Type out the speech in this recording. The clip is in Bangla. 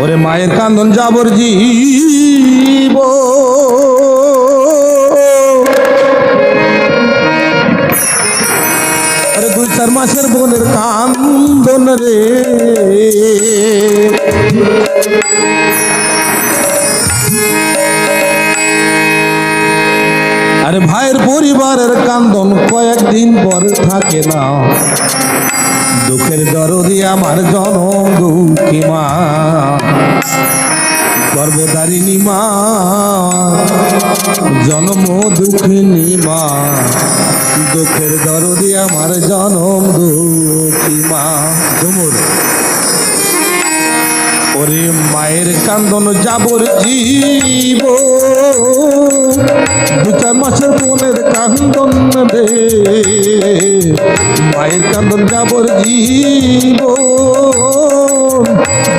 ওরে মায়ের কান্দন যাবর জীব আরে 2-4 মাসের বোনের কান্দন রে আরে ভাইয়ের পরিবারের কান্দন কয়েকদিন পর থাকে না দুঃখের দরদি আমার জনম দুঃখী মা গর্ভধারিণী মা জনম দুঃখিনী মা দুঃখের দরদি আমার জনম দুঃখী মা ঝুমুর ওরে মায়ের কান্দন যাবর জীব 2-4 মাসের বোনের কান্দন রে মায়ের কান্দন যাবর জীব